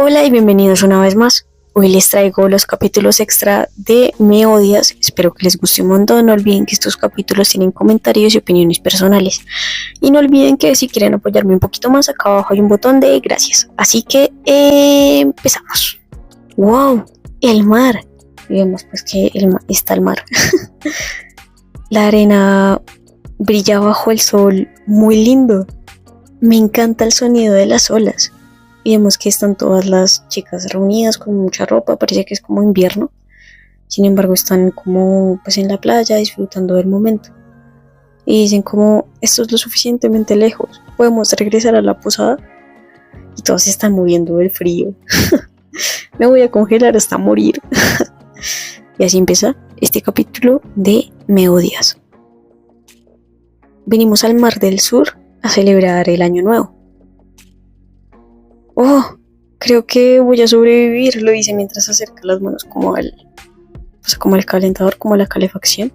Hola y bienvenidos una vez más. Hoy les traigo los capítulos extra de Me Odias. Espero que les guste un montón. No olviden que estos capítulos tienen comentarios y opiniones personales. Y no olviden que si quieren apoyarme un poquito más, acá abajo hay un botón de gracias. Así que empezamos. ¡Wow! El mar. Vemos pues que está el mar. La arena brilla bajo el sol. Muy lindo. Me encanta el sonido de las olas. Y vemos que están todas las chicas reunidas con mucha ropa, parece que es como invierno. Sin embargo, están como pues en la playa disfrutando del momento. Y dicen como, esto es lo suficientemente lejos, podemos regresar a la posada. Y todos se están muriendo del frío. Me voy a congelar hasta morir. Y así empieza este capítulo de Me Odias. Venimos al Mar del Sur a celebrar el Año Nuevo. Oh, creo que voy a sobrevivir, lo dice mientras acerca las manos como al calentador, como a la calefacción.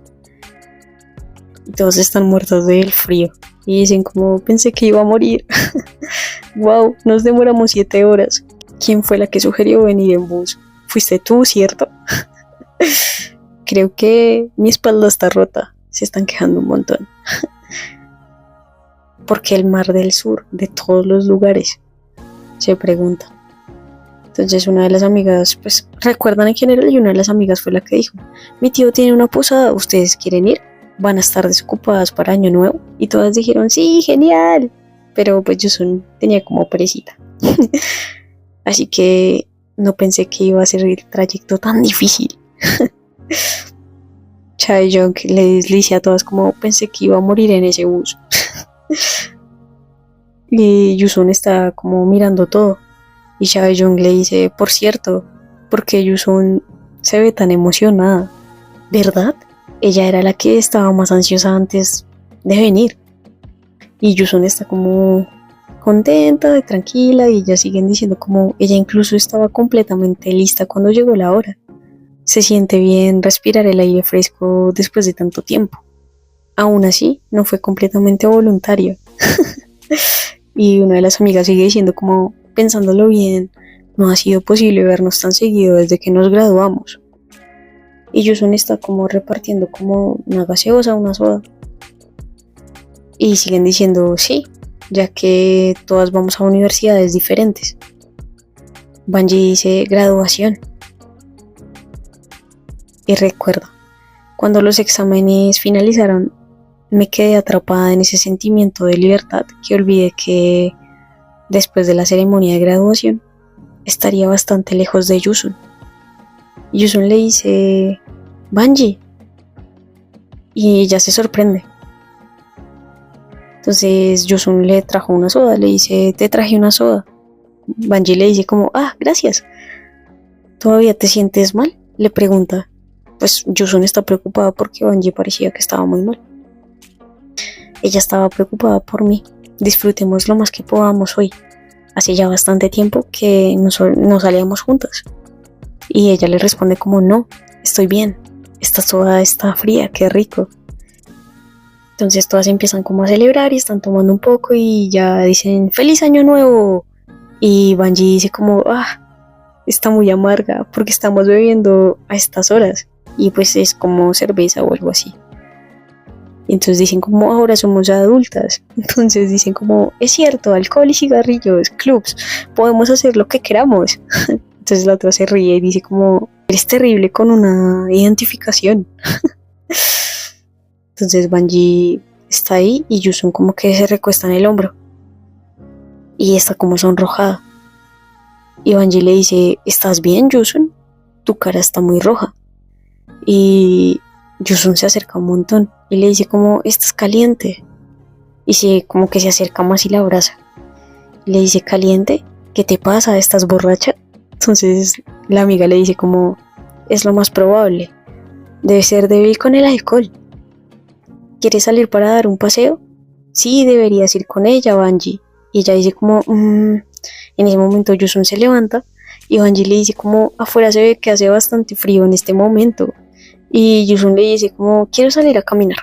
Y todos están muertos del frío. Y dicen como, pensé que iba a morir. Wow, nos demoramos 7 horas. ¿Quién fue la que sugirió venir en bus? Fuiste tú, ¿cierto? Creo que mi espalda está rota. Se están quejando un montón. ¿Por qué el Mar del Sur, de todos los lugares? Se pregunta. Entonces una de las amigas, pues recuerdan en general, y una de las amigas fue la que dijo, mi tío tiene una posada, ¿ustedes quieren ir? Van a estar desocupadas para Año Nuevo. Y todas dijeron, sí, genial. Pero pues yo tenía como perecita. Así que no pensé que iba a ser el trayecto tan difícil. Chae-young les dice a todas como, pensé que iba a morir en ese bus. Y Yusun está como mirando todo. Y Chae-young le dice, por cierto, ¿por qué Yusun se ve tan emocionada? ¿Verdad? Ella era la que estaba más ansiosa antes de venir. Y Yusun está como contenta, tranquila, y ellas siguen diciendo como ella incluso estaba completamente lista cuando llegó la hora. Se siente bien respirar el aire fresco después de tanto tiempo. Aún así, no fue completamente voluntario. Y una de las amigas sigue diciendo como, pensándolo bien, no ha sido posible vernos tan seguido desde que nos graduamos. Y Yusun está como repartiendo como una gaseosa, una soda. Y siguen diciendo sí, ya que todas vamos a universidades diferentes. Banji dice graduación. Y recuerda, cuando los exámenes finalizaron, me quedé atrapada en ese sentimiento de libertad que olvidé que después de la ceremonia de graduación estaría bastante lejos de Yusun. Yusun le dice, Banji, y ella se sorprende. Entonces Yusun le trajo una soda, le dice, te traje una soda. Banji le dice como, gracias. ¿Todavía te sientes mal? Le pregunta. Pues Yusun está preocupada porque Banji parecía que estaba muy mal. Ella estaba preocupada por mí. Disfrutemos lo más que podamos hoy. Hace ya bastante tiempo que no salíamos juntas. Y ella le responde como, no, estoy bien. Esta soda está fría, qué rico. Entonces todas empiezan como a celebrar y están tomando un poco y ya dicen, ¡Feliz Año Nuevo! Y Banji dice como, está muy amarga porque estamos bebiendo a estas horas. Y pues es como cerveza o algo así. Y entonces dicen como ahora somos adultas. Entonces dicen como es cierto, alcohol y cigarrillos, clubs, podemos hacer lo que queramos. Entonces la otra se ríe y dice como eres terrible con una identificación. Entonces Banji está ahí y Yusun como que se recuesta en el hombro. Y está como sonrojada. Y Banji le dice, ¿estás bien, Yusun? Tu cara está muy roja. Y Yusun se acerca un montón y le dice como, estás caliente. Y como que se acerca más y la abraza. Y le dice, ¿caliente? ¿Qué te pasa? ¿Estás borracha? Entonces la amiga le dice como, es lo más probable. Debe ser débil con el alcohol. ¿Quieres salir para dar un paseo? Sí, deberías ir con ella, Banji. Y ella dice como, En ese momento Yusun se levanta y Banji le dice como, afuera se ve que hace bastante frío en este momento. Y Yusun le dice como, quiero salir a caminar.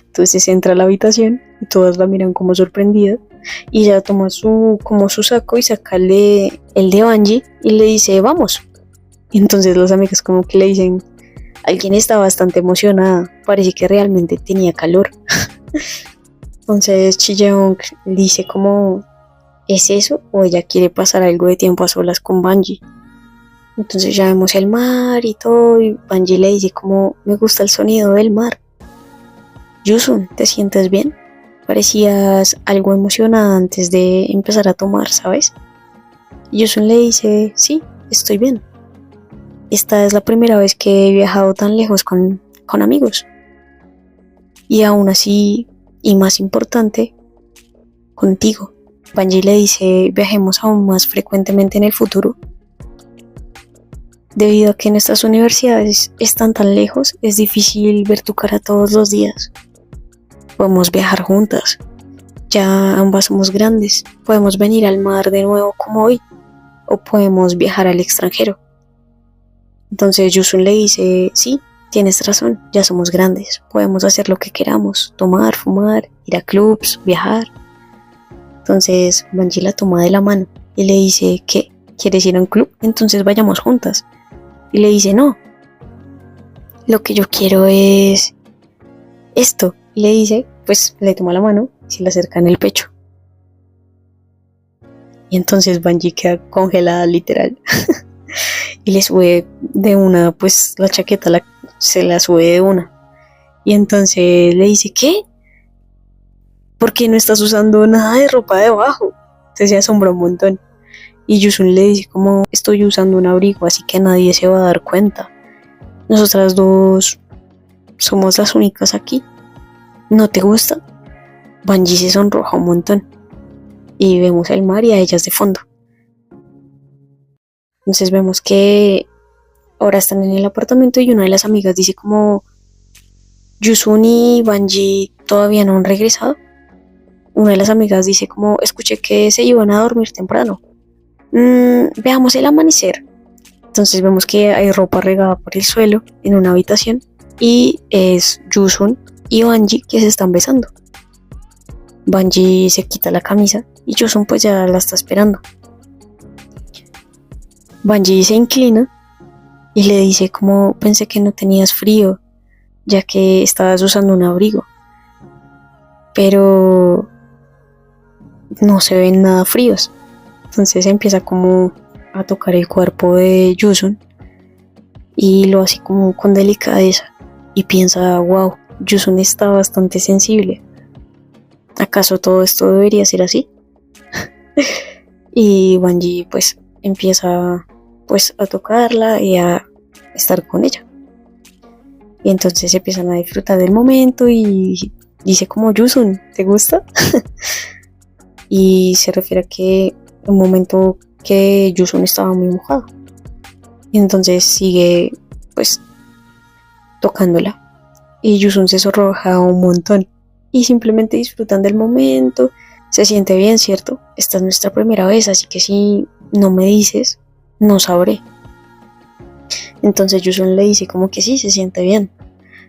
Entonces entra a la habitación y todas la miran como sorprendida. y ella toma como su saco y saca el de Bungie y le dice vamos. Y entonces los amigos como que le dicen, alguien está bastante emocionada, parece que realmente tenía calor. Entonces Chi-Yeong dice como, ¿es eso o ella quiere pasar algo de tiempo a solas con Bungie? Entonces ya vemos el mar y todo, y Bungie le dice como, me gusta el sonido del mar. Yusun, ¿te sientes bien? Parecías algo emocionada antes de empezar a tomar, ¿sabes? Y Yusun le dice, sí, estoy bien. Esta es la primera vez que he viajado tan lejos con amigos. Y aún así, y más importante, contigo. Bungie le dice, viajemos aún más frecuentemente en el futuro. Debido a que nuestras universidades están tan lejos, es difícil ver tu cara todos los días. Podemos viajar juntas. Ya ambas somos grandes. Podemos venir al mar de nuevo como hoy. O podemos viajar al extranjero. Entonces Yusun le dice, sí, tienes razón, ya somos grandes. Podemos hacer lo que queramos. Tomar, fumar, ir a clubs, viajar. Entonces Bungie la toma de la mano y le dice, ¿qué? ¿Quieres ir a un club? Entonces vayamos juntas. Y le dice, no. Lo que yo quiero es esto. Y le dice, pues le toma la mano y se le acerca en el pecho. Y entonces Bungie queda congelada literal. Y le sube de una, pues la chaqueta se la sube de una. Y entonces le dice, ¿qué? ¿Por qué no estás usando nada de ropa debajo? Se asombra un montón. Y Yusun le dice como, estoy usando un abrigo, así que nadie se va a dar cuenta. Nosotras dos somos las únicas aquí. ¿No te gusta? Bungie se sonroja un montón. Y vemos el mar y a ellas de fondo. Entonces vemos que ahora están en el apartamento y una de las amigas dice como, Yusun y Bungie todavía no han regresado. Una de las amigas dice como, escuché que se iban a dormir temprano. Veamos el amanecer. Entonces vemos que hay ropa regada por el suelo en una habitación y es Yusun y Bungie que se están besando. Bungie se quita la camisa y Yusun pues ya la está esperando. Bungie se inclina y le dice como, pensé que no tenías frío ya que estabas usando un abrigo, pero no se ven nada fríos. Entonces empieza como a tocar el cuerpo de Yusun y lo hace como con delicadeza y piensa, wow, Yusun está bastante sensible. ¿Acaso todo esto debería ser así? Y Bungie pues empieza pues a tocarla y a estar con ella. Y entonces empiezan a disfrutar del momento y dice como, Yusun, ¿te gusta? Y se refiere a que un momento que Yusun estaba muy mojado. Y entonces sigue pues tocándola. Y Yusun se sonroja un montón. Y simplemente disfrutan del momento. Se siente bien, ¿cierto? Esta es nuestra primera vez, así que si no me dices, no sabré. Entonces Yusun le dice como que sí, se siente bien.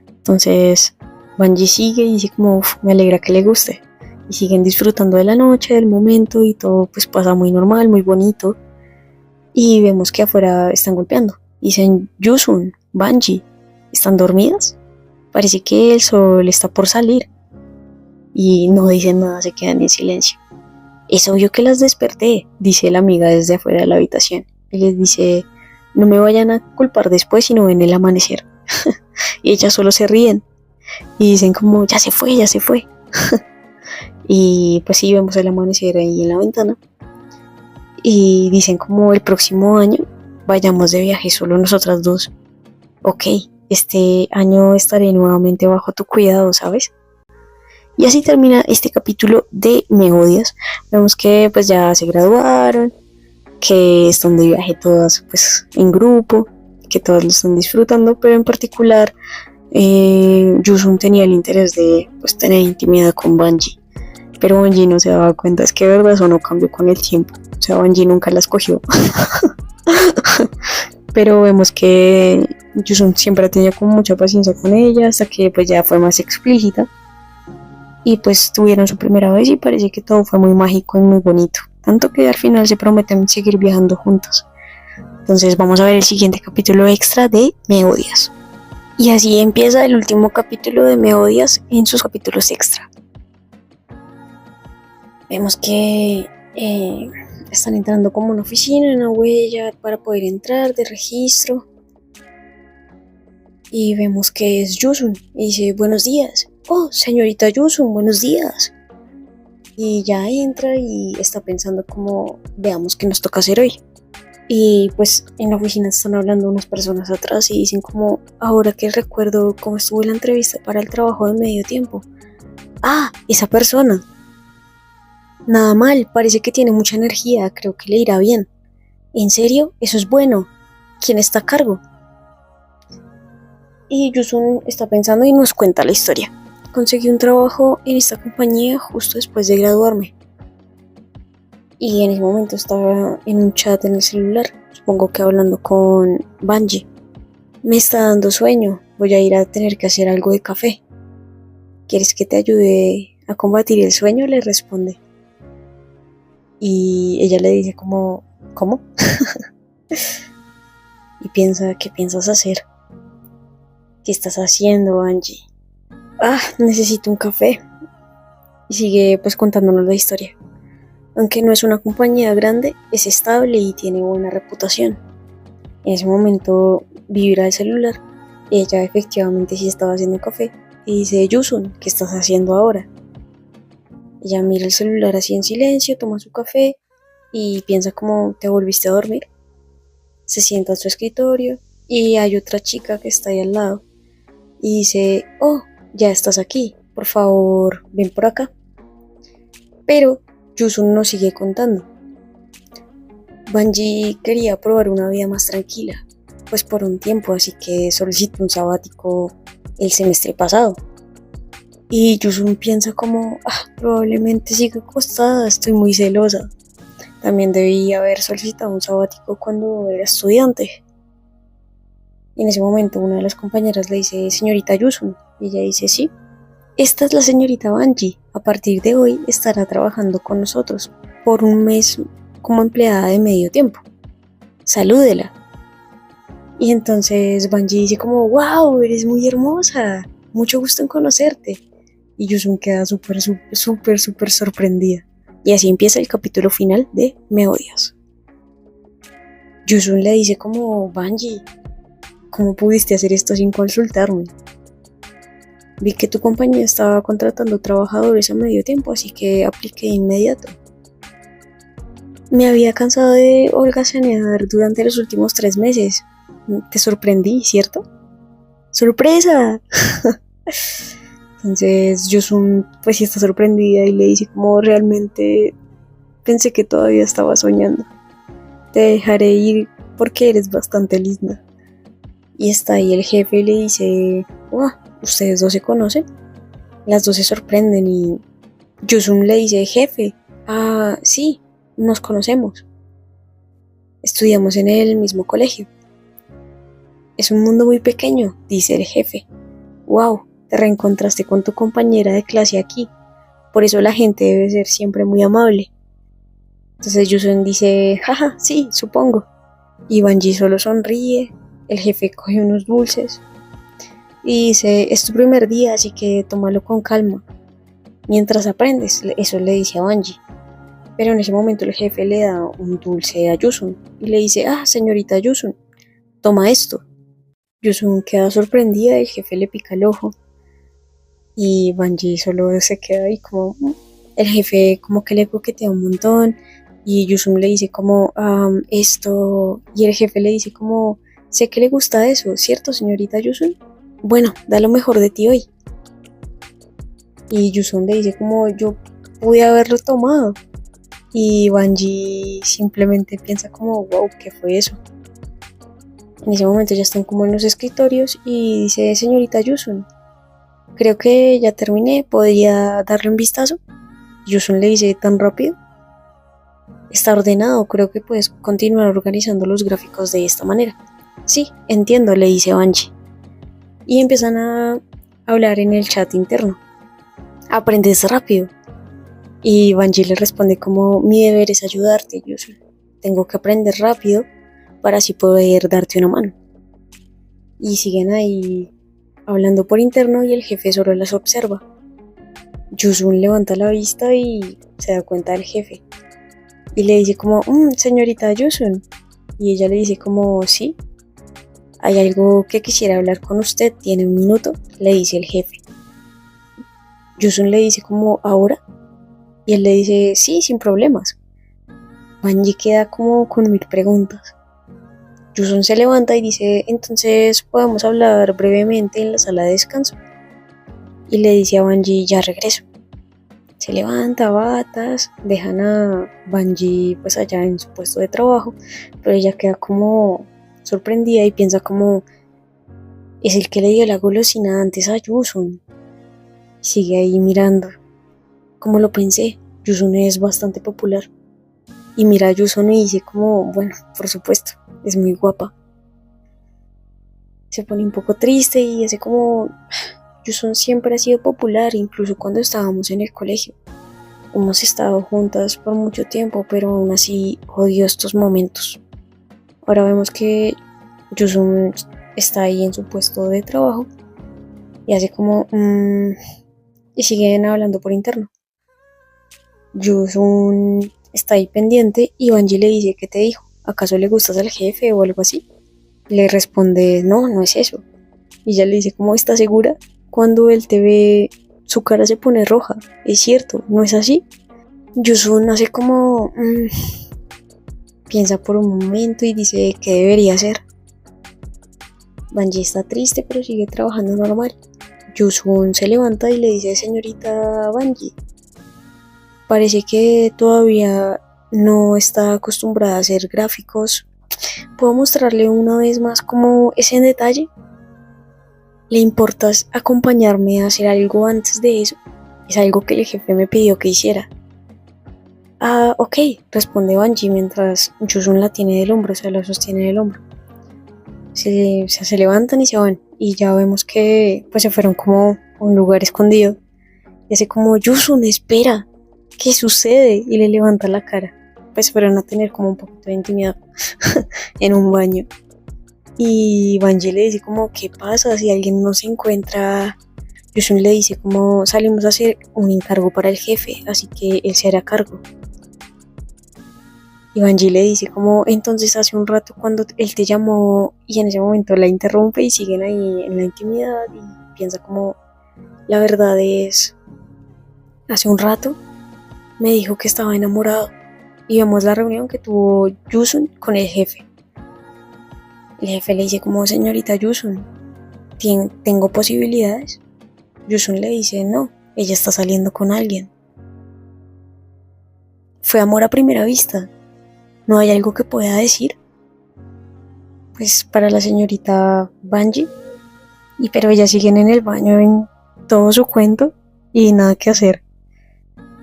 Entonces Bungie sigue y dice como, me alegra que le guste. Y siguen disfrutando de la noche, del momento y todo pues pasa muy normal, muy bonito. Y vemos que afuera están golpeando. Dicen, Yusun, Bungie, ¿están dormidas? Parece que el sol está por salir. Y no dicen nada, se quedan en silencio. Es obvio que las desperté, dice la amiga desde afuera de la habitación. Y les dice, no me vayan a culpar después si no ven el amanecer. Y ellas solo se ríen. Y dicen como, ya se fue, ya se fue. Y pues sí, vemos el amanecer ahí en la ventana. Y dicen como el próximo año vayamos de viaje solo nosotras dos. Ok, este año estaré nuevamente bajo tu cuidado, ¿sabes? Y así termina este capítulo de Me Odias. Vemos que pues ya se graduaron, que están de viaje todas pues en grupo, que todas lo están disfrutando, pero en particular Yusun tenía el interés de pues tener intimidad con Bungie, pero Bungie no se daba cuenta. Es que de verdad eso no cambió con el tiempo, o sea, Bungie nunca la escogió. Pero vemos que Yusun siempre tenía como mucha paciencia con ella hasta que pues ya fue más explícita. y pues tuvieron su primera vez y parece que todo fue muy mágico y muy bonito. Tanto que al final se prometen seguir viajando juntos. Entonces vamos a ver el siguiente capítulo extra de Me Odias. Y así empieza el último capítulo de Me Odias en sus capítulos extra. Vemos que están entrando como una oficina, una huella para poder entrar de registro. Y vemos que es Yusun y dice buenos días. Oh, señorita Yusun, buenos días. Y ya entra y está pensando como veamos qué nos toca hacer hoy. Y pues en la oficina están hablando unas personas atrás y dicen como ahora que recuerdo cómo estuvo la entrevista para el trabajo de medio tiempo. Ah, esa persona. Nada mal, parece que tiene mucha energía, creo que le irá bien. ¿En serio? Eso es bueno. ¿Quién está a cargo? Y Yusun está pensando y nos cuenta la historia. Conseguí un trabajo en esta compañía justo después de graduarme. Y en ese momento estaba en un chat en el celular, supongo que hablando con Banji. Me está dando sueño, voy a ir a tener que hacer algo de café. ¿Quieres que te ayude a combatir el sueño? Le responde. Y ella le dice como, ¿cómo? Y piensa, ¿qué piensas hacer? ¿Qué estás haciendo, Banji? Ah, necesito un café. Y sigue pues contándonos la historia. Aunque no es una compañía grande, es estable y tiene buena reputación. En ese momento vibra el celular. Ella efectivamente sí estaba haciendo café. Y dice, Yusun, ¿qué estás haciendo ahora? Ella mira el celular así en silencio, toma su café y piensa como, ¿te volviste a dormir? Se sienta en su escritorio y hay otra chica que está ahí al lado. Y dice, oh, ya estás aquí, por favor, ven por acá. Pero Yusun nos sigue contando. Banji quería probar una vida más tranquila, pues por un tiempo, así que solicitó un sabático el semestre pasado. Y Yusun piensa como, probablemente siga acostada, estoy muy celosa. También debía haber solicitado un sabático cuando era estudiante. Y en ese momento una de las compañeras le dice, señorita Yusun, y ella dice, sí. Esta es la señorita Banji. A partir de hoy estará trabajando con nosotros por un mes como empleada de medio tiempo. Salúdela. Y entonces Banji dice como, wow, eres muy hermosa. Mucho gusto en conocerte. Y Yusun queda súper sorprendida. Y así empieza el capítulo final de Me Odias. Yusun le dice como, Banji, ¿cómo pudiste hacer esto sin consultarme? Vi que tu compañía estaba contratando trabajadores a medio tiempo, así que apliqué de inmediato. Me había cansado de holgazanear durante los últimos 3 meses. Te sorprendí, ¿cierto? ¡Sorpresa! Entonces Yusun pues sí está sorprendida y le dice como realmente pensé que todavía estaba soñando. Te dejaré ir porque eres bastante linda. Y está ahí el jefe y le dice, ¿ustedes dos se conocen? Las dos se sorprenden y Yusun le dice, jefe, sí, nos conocemos. Estudiamos en el mismo colegio. Es un mundo muy pequeño, dice el jefe. Wow, te reencontraste con tu compañera de clase aquí. Por eso la gente debe ser siempre muy amable. Entonces Yusun dice, jaja, sí, supongo. Y Banji solo sonríe. El jefe coge unos dulces y dice, es tu primer día, así que tómalo con calma. Mientras aprendes, eso le dice a Banji. Pero en ese momento el jefe le da un dulce a Yusun y le dice, señorita Yusun, toma esto. Yusun queda sorprendida, el jefe le pica el ojo y Banji solo se queda ahí como, el jefe como que le coquetea un montón y Yusun le dice como, esto, y el jefe le dice como, sé que le gusta eso, ¿cierto, señorita Yusun? Bueno, da lo mejor de ti hoy. Y Yusun le dice como, yo pude haberlo tomado. Y Banji simplemente piensa como, wow, ¿qué fue eso? En ese momento ya están como en los escritorios y dice, señorita Yusun, creo que ya terminé, ¿podría darle un vistazo? Yusun le dice, ¿tan rápido? Está ordenado, creo que puedes continuar organizando los gráficos de esta manera. Sí, entiendo, le dice Banji. Y empiezan a hablar en el chat interno. aprendes rápido. Y Banji le responde como, mi deber es ayudarte, Yusun. Tengo que aprender rápido para así poder darte una mano. Y siguen ahí hablando por interno y el jefe solo las observa. Yusun levanta la vista y se da cuenta del jefe. Y le dice como, señorita Yusun. Y ella le dice como, sí, hay algo que quisiera hablar con usted, ¿tiene un minuto? Le dice el jefe. Yusun le dice como, ¿ahora? Y él le dice, sí, sin problemas. Banji queda como con mil preguntas. Yusun se levanta y dice, entonces podemos hablar brevemente en la sala de descanso. Y le dice a Banji, ya regreso. Se levanta, batas, dejan a Banji pues allá en su puesto de trabajo, pero ella queda como sorprendida y piensa como, es el que le dio la golosina antes a Yusun. Sigue ahí mirando. Como lo pensé, Yusun es bastante popular. Y mira a Yusun y dice como, bueno, por supuesto, es muy guapa. Se pone un poco triste y hace como, Yusun siempre ha sido popular, incluso cuando estábamos en el colegio. Hemos estado juntas por mucho tiempo, pero aún así odio estos momentos. Ahora vemos que Yusun está ahí en su puesto de trabajo y hace como, y siguen hablando por interno. Yusun está ahí pendiente y Banji le dice, ¿qué te dijo? ¿Acaso le gustas al jefe o algo así? Le responde, no, no es eso. Y ella le dice, ¿cómo estás segura? Cuando él te ve, su cara se pone roja. Es cierto, ¿no es así? Yusun hace como, piensa por un momento y dice, ¿qué debería hacer? Banji está triste pero sigue trabajando normal. Yusun se levanta y le dice, señorita Banji, parece que todavía no está acostumbrada a hacer gráficos. ¿Puedo mostrarle una vez más cómo es en detalle? ¿Le importa acompañarme a hacer algo antes de eso? Es algo que el jefe me pidió que hiciera. Ah, ok, responde Banji mientras Yusun la tiene del hombro, se la sostiene del hombro. Se levantan y se van. Y ya vemos que pues se fueron como a un lugar escondido. Y hace como, Yusun, espera. ¿Qué sucede? Y le levanta la cara. Pues fueron a tener como un poquito de intimidad en un baño. Y Banji le dice como, ¿qué pasa si alguien no se encuentra? Yusun le dice como, salimos a hacer un encargo para el jefe, así que él se hará cargo. Y Banji le dice como, entonces hace un rato cuando él te llamó, y en ese momento la interrumpe y siguen ahí en la intimidad y piensa como, la verdad es, hace un rato me dijo que estaba enamorado y vemos la reunión que tuvo Yusun con el jefe. El jefe le dice como, señorita Yusun, ¿tengo posibilidades? Yusun le dice, no, ella está saliendo con alguien. Fue amor a primera vista. ¿No hay algo que pueda decir? Pues para la señorita Banji. Pero ellas siguen en el baño en todo su cuento y nada que hacer.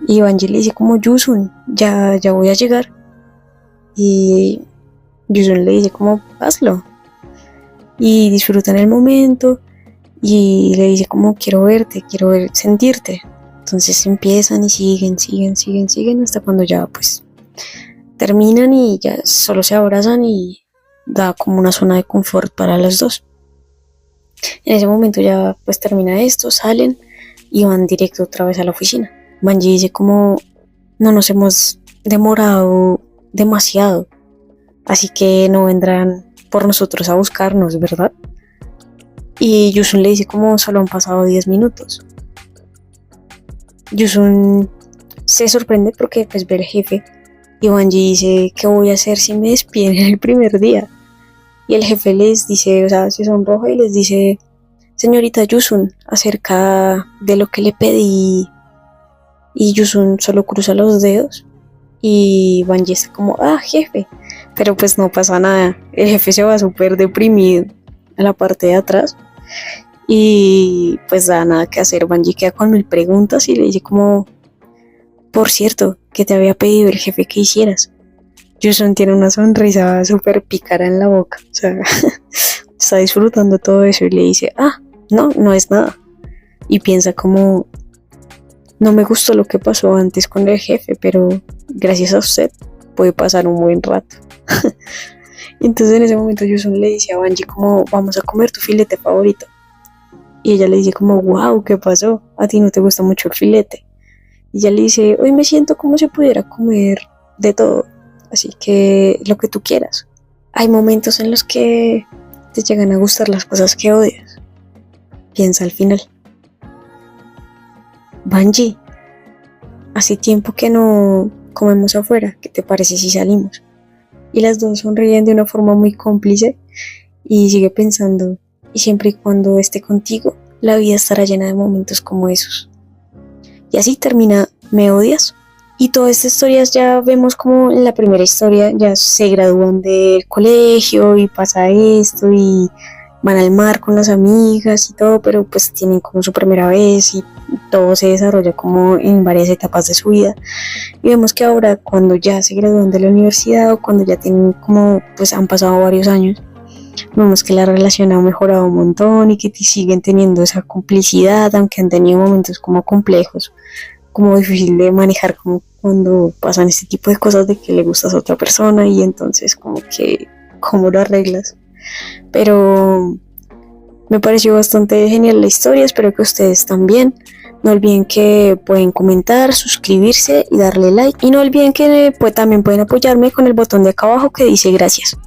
Y Banji le dice como, Yusun, ya voy a llegar. Y Yusun le dice como, hazlo. Y disfrutan el momento y le dice como, quiero verte, sentirte. Entonces empiezan y siguen hasta cuando ya pues terminan y ya solo se abrazan y da como una zona de confort para las dos. En ese momento ya pues termina esto, salen y van directo otra vez a la oficina. Banji dice como, no nos hemos demorado demasiado, así que no vendrán por nosotros a buscarnos, ¿verdad? Y Yusun le dice como, solo han pasado 10 minutos. Yusun se sorprende porque pues ve al jefe y Banji dice, ¿qué voy a hacer si me despiden el primer día? Y el jefe les dice, o sea, se sonroja y les dice, señorita Yusun, acerca de lo que le pedí. Y Yusun solo cruza los dedos y Banji está como, jefe. Pero pues no pasa nada, el jefe se va súper deprimido a la parte de atrás y pues da nada que hacer. Banji queda con mil preguntas y le dice como, por cierto, que te había pedido el jefe que hicieras. Yusun tiene una sonrisa súper pícara en la boca, o sea, está disfrutando todo eso y le dice, no es nada. Y piensa como, No me gustó lo que pasó antes con el jefe, pero gracias a usted puede pasar un buen rato. Y entonces en ese momento Yusun le dice a Banji como, vamos a comer tu filete favorito. Y ella le dice como, wow, ¿qué pasó? A ti no te gusta mucho el filete. Y ella le dice, hoy me siento como si pudiera comer de todo, así que lo que tú quieras. Hay momentos en los que te llegan a gustar las cosas que odias. Piensa al final. Banji, hace tiempo que no comemos afuera, ¿qué te parece si salimos? Y las dos sonríen de una forma muy cómplice y sigue pensando, y siempre y cuando esté contigo, la vida estará llena de momentos como esos. Y así termina Me odias. Y todas estas historias ya vemos como en la primera historia ya se gradúan del colegio y pasa esto y van al mar con las amigas y todo, pero pues tienen como su primera vez y todo se desarrolla como en varias etapas de su vida. Y vemos que ahora cuando ya se gradúan de la universidad o cuando ya tienen como pues han pasado varios años, vemos que la relación ha mejorado un montón y que siguen teniendo esa complicidad, aunque han tenido momentos como complejos, como difícil de manejar, como cuando pasan este tipo de cosas de que le gustas a otra persona y entonces como que cómo lo arreglas. Pero me pareció bastante genial la historia, espero que ustedes también. No olviden que pueden comentar, suscribirse y darle like. Y no olviden que también pueden apoyarme con el botón de acá abajo que dice gracias.